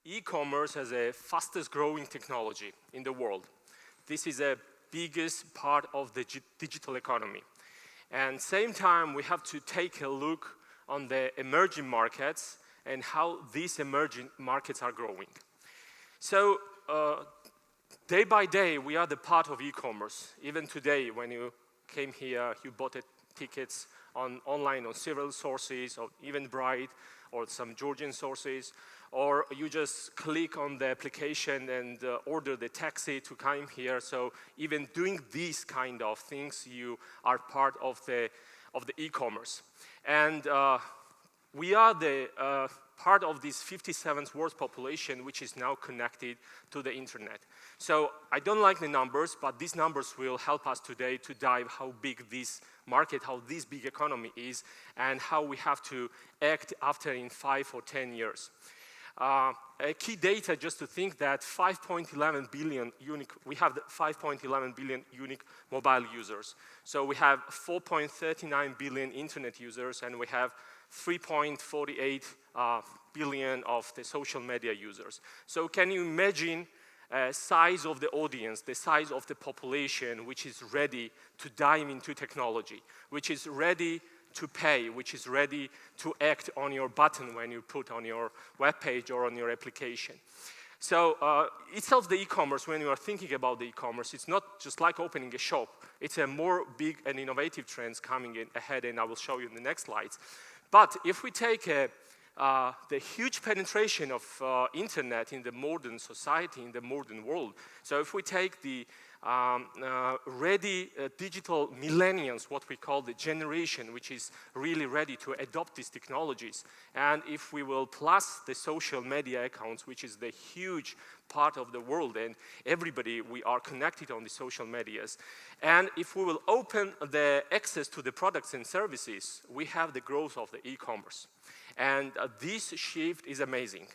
E-commerce is the fastest growing technology in the world. This is the biggest part of the digital economy. And same time, we have to take a look on the emerging markets and how these emerging markets are growing. So day by day, we are the part of e-commerce. Even today, when you came here, you bought tickets online on several sources, or even Bright, or some Georgian sources, or you just click on the application and order the taxi to come here. So even doing these kind of things, you are part of the e-commerce. And we are the part of this 57th world population, which is now connected to the internet. So I don't like the numbers, but these numbers will help us today to dive how big this market, how this big economy is, and how we have to act after in 5 or 10 years. A key data just to think that 5.11 billion unique, we have 5.11 billion unique mobile users. So we have 4.39 billion internet users, and we have 3.48 billion of the social media users. So can you imagine size of the audience, the size of the population which is ready to dive into technology, which is ready to pay, which is ready to act on your button when you put on your web page or on your application. So itself, the e-commerce, when you are thinking about the e-commerce, it's not just like opening a shop. It's a more big and innovative trends coming in ahead, and I will show you in the next slides. But if we take the huge penetration of internet in the modern society, in the modern world, so if we take the ready digital millennials, what we call the generation, which is really ready to adopt these technologies, and if we will plus the social media accounts, which is the huge part of the world, and everybody, we are connected on the social medias, and if we will open the access to the products and services, we have the growth of the e-commerce. And this shift is amazing.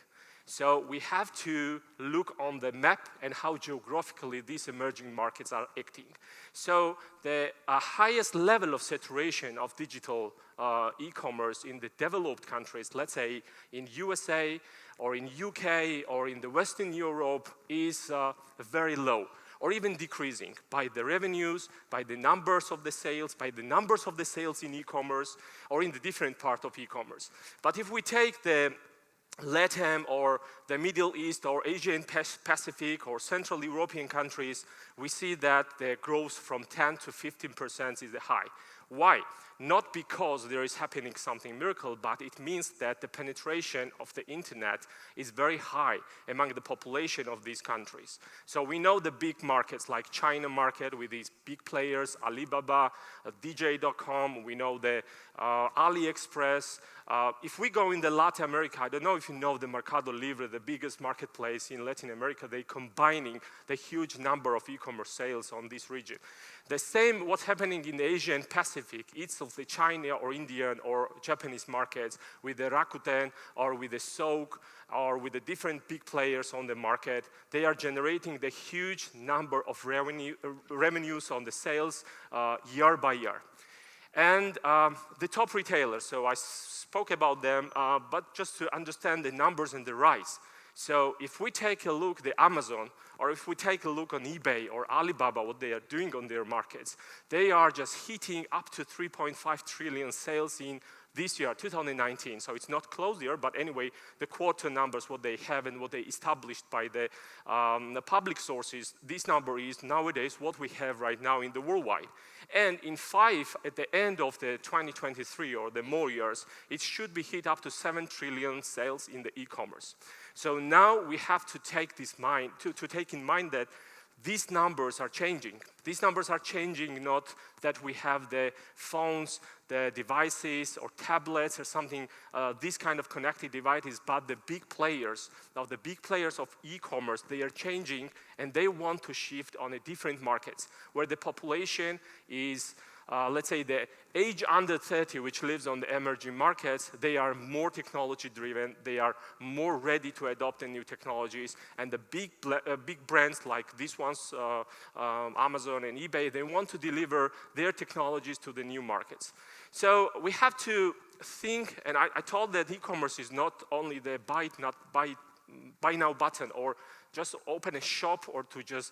So we have to look on the map and how geographically these emerging markets are acting. So the highest level of saturation of digital e-commerce in the developed countries, let's say in USA or in UK or in the Western Europe, is very low, or even decreasing by the revenues, by the numbers of the sales, by the numbers of the sales in e-commerce, or in the different part of e-commerce. But if we take the LATAM or the Middle East or Asian Pacific or Central European countries, we see that the growth from 10 to 15% is high. Why? Not because there is happening something miracle, but it means that the penetration of the internet is very high among the population of these countries. So we know the big markets like China market with these big players, Alibaba, DJ.com, we know the AliExpress. If we go in the Latin America, I don't know if you know the Mercado Libre, the biggest marketplace in Latin America, they're combining the huge number of e-commerce sales on this region. The same what's happening in the Asia and Pacific, it's of the China or Indian or Japanese markets with the Rakuten or with the Souk or with the different big players on the market. They are generating the huge number of revenues on the sales year by year. And the top retailers, so I spoke about them, but just to understand the numbers and the rise. So if we take a look at Amazon, or if we take a look on eBay or Alibaba, what they are doing on their markets, they are just hitting up to 3.5 trillion sales in this year, 2019. So it's not closed year, but anyway, the quarter numbers, what they have and what they established by the public sources, this number is nowadays what we have right now in the worldwide. And in 5, at the end of the 2023 or the more years, it should be hit up to 7 trillion sales in the e-commerce. So now we have to take this to take in mind that these numbers are changing. These numbers are changing, not that we have the phones, the devices or tablets or something, these kind of connected devices, but the big players. Now the big players of e-commerce, they are changing and they want to shift on a different markets where the population is, let's say the age under 30, which lives on the emerging markets, they are more technology driven, they are more ready to adopt the new technologies, and the big brands like these ones, Amazon and eBay, they want to deliver their technologies to the new markets. So we have to think, and I told that e-commerce is not only the buy it, not buy it buy now button, or just open a shop, or to just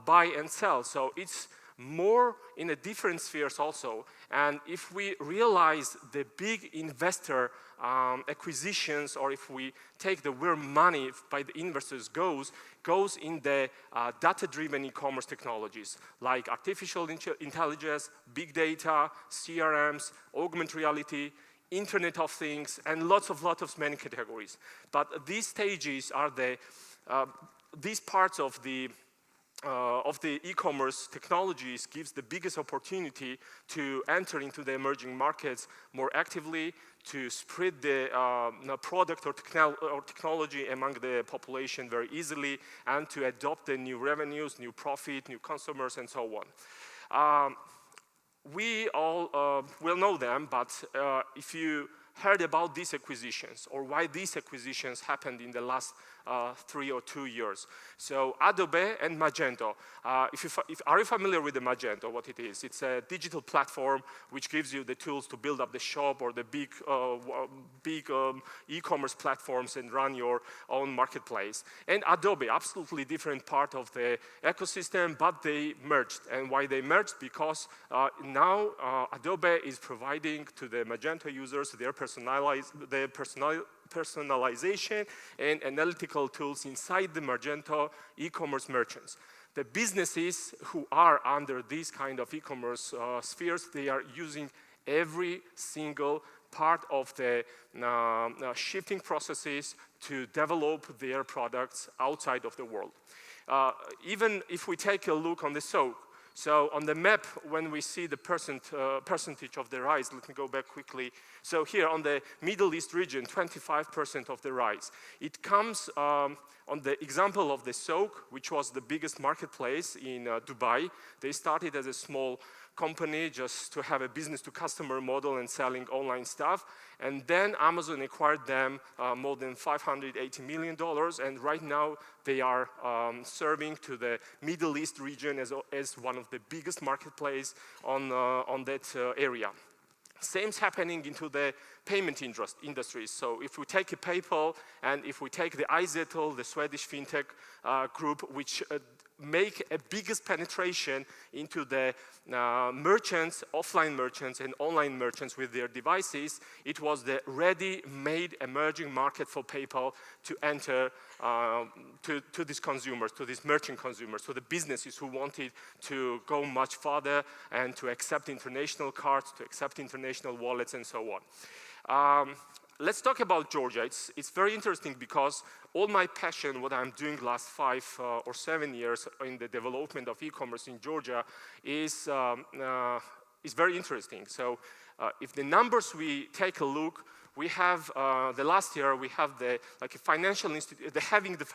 buy and sell. So it's more in a different spheres also. And if we realize the big investor acquisitions, or if we take the where money by the investors goes in the data-driven e-commerce technologies like artificial intelligence, big data, CRMs, augmented reality, Internet of Things, and lots of many categories. But these stages are these parts of the e-commerce technologies gives the biggest opportunity to enter into the emerging markets more actively, to spread the product or technology among the population very easily, and to adopt the new revenues, new profit, new customers, and so on. We all will know them, but if you heard about these acquisitions, or why these acquisitions happened in the last 3 or 2 years. So Adobe and Magento. Are you familiar with the Magento, what it is? It's a digital platform which gives you the tools to build up the shop or the big e-commerce platforms and run your own marketplace. And Adobe, absolutely different part of the ecosystem, but they merged. And why they merged? Because now Adobe is providing to the Magento users their personalization and analytical tools inside the Magento e-commerce merchants. The businesses who are under these kind of e-commerce spheres, they are using every single part of the shifting processes to develop their products outside of the world. Even if we take a look on the SOAP, so on the map, when we see the percentage of the rise, let me go back quickly. So here on the Middle East region, 25% of the rise. It comes on the example of the Souk, which was the biggest marketplace in Dubai. They started as a small company just to have a business-to-customer model and selling online stuff. And then Amazon acquired them more than $580 million. And right now, they are serving to the Middle East region as one of the biggest marketplace on that area. Same's happening into the payment industries. So if we take a PayPal and if we take the iZettle, the Swedish fintech group, which make a biggest penetration into the merchants, offline merchants and online merchants with their devices, it was the ready-made emerging market for PayPal to enter to these consumers, to these merchant consumers, to the businesses who wanted to go much further and to accept international cards, to accept international wallets and so on. Let's talk about Georgia. It's very interesting because all my passion, what I'm doing last 5 or 7 years in the development of e-commerce in Georgia is very interesting. So if the numbers we take a look, we have the last year we have having the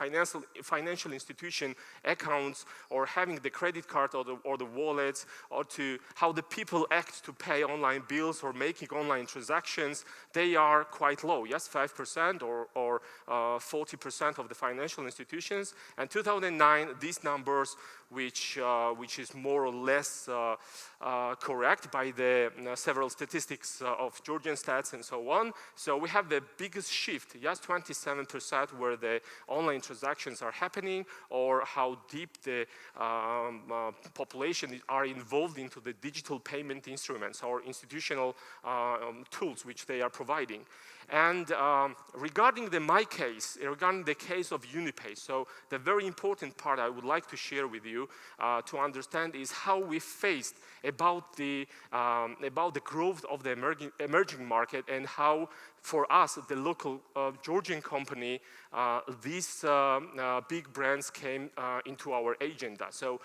financial institution accounts or having the credit card or the wallets or to how the people act to pay online bills or making online transactions, they are quite low. Yes, 5% or 40% of the financial institutions. And 2009, these numbers, which is more or less correct by the several statistics of Georgian stats and so on. So we have the biggest shift, yes, 27% where the online transactions are happening or how deep the population are involved into the digital payment instruments or institutional tools which they are providing. And regarding my case, regarding the case of UniPAY, so the very important part I would like to share with you to understand is how we faced about the growth of the emerging market and how for us, the local Georgian company, these big brands came into our agenda. So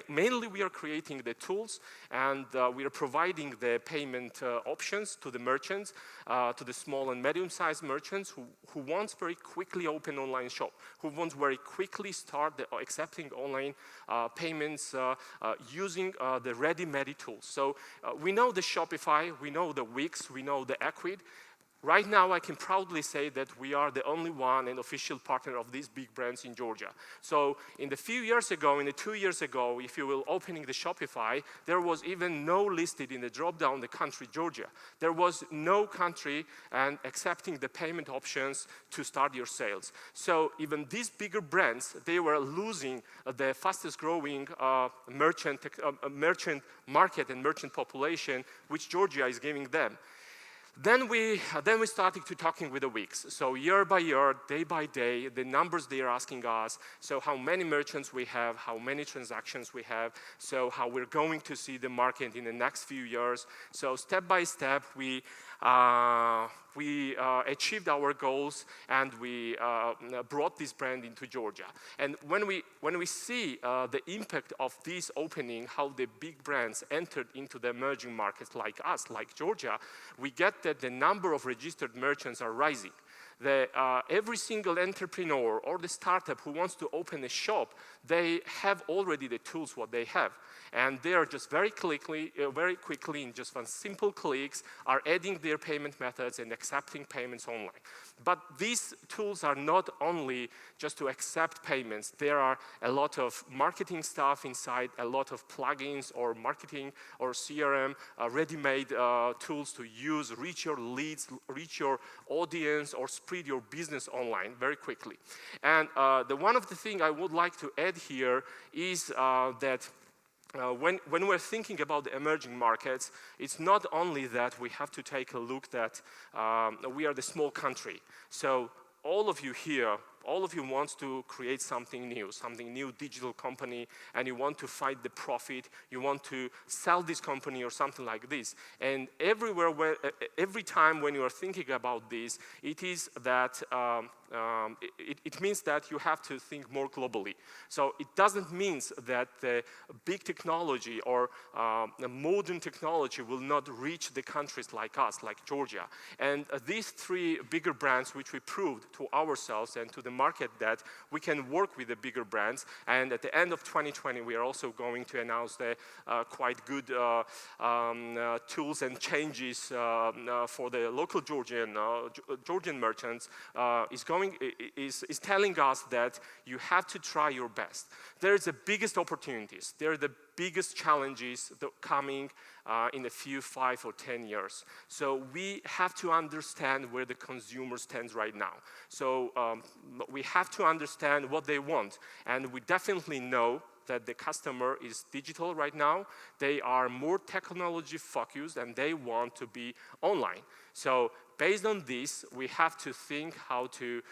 mainly we are creating the tools and we are providing the payment options to the merchants, to the small and medium-sized merchants who wants very quickly open online shop, who wants very quickly start accepting online payments using the ready-made tools. So we know the Shopify, we know the Wix, we know the Equid. right now I can proudly say that we are the only one and official partner of these big brands in Georgia. So in the 2 years ago, if you will opening the Shopify, there was even no listed in the drop down the country Georgia. There was no country and accepting the payment options to start your sales. So even these bigger brands, they were losing the fastest growing merchant market and merchant population, which Georgia is giving them. Then we started to talking with the weeks. So year by year, day by day, the numbers they are asking us, so how many merchants we have, how many transactions we have, so how we're going to see the market in the next few years. So step by step, we achieved our goals and we brought this brand into Georgia. And when we see the impact of this opening, how the big brands entered into the emerging markets like us, like Georgia, we get that the number of registered merchants are rising. Every single entrepreneur or the startup who wants to open a shop, they have already the tools what they have. And they are just very quickly, in just one simple clicks, are adding their payment methods and accepting payments online. But these tools are not only just to accept payments. There are a lot of marketing stuff inside, a lot of plugins or marketing or CRM, ready-made tools to use, reach your leads, reach your audience, or spread your business online very quickly. And one of the things I would like to add here is that when we're thinking about the emerging markets, it's not only that we have to take a look that we are the small country. So all of you here, all of you want to create something new digital company, and you want to find the profit, you want to sell this company or something like this. And every time when you are thinking about this, it is that it means that you have to think more globally. So it doesn't mean that the big technology or the modern technology will not reach the countries like us, like Georgia. And these three bigger brands, which we proved to ourselves and to the market that we can work with the bigger brands. And at the end of 2020, we are also going to announce the quite good tools and changes for the local Georgian merchants. Is telling us that you have to try your best. There's the biggest opportunities. There are the biggest challenges coming in a few 5 or 10 years. So we have to understand where the consumer stands right now. So we have to understand what they want. And we definitely know that the customer is digital right now. They are more technology focused and they want to be online. So based on this, we have to think how to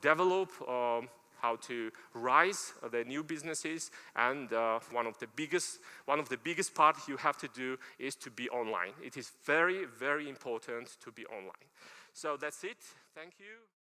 develop, how to rise the new businesses, and one of the biggest parts you have to do is to be online. It is very, very important to be online. So that's it. Thank you.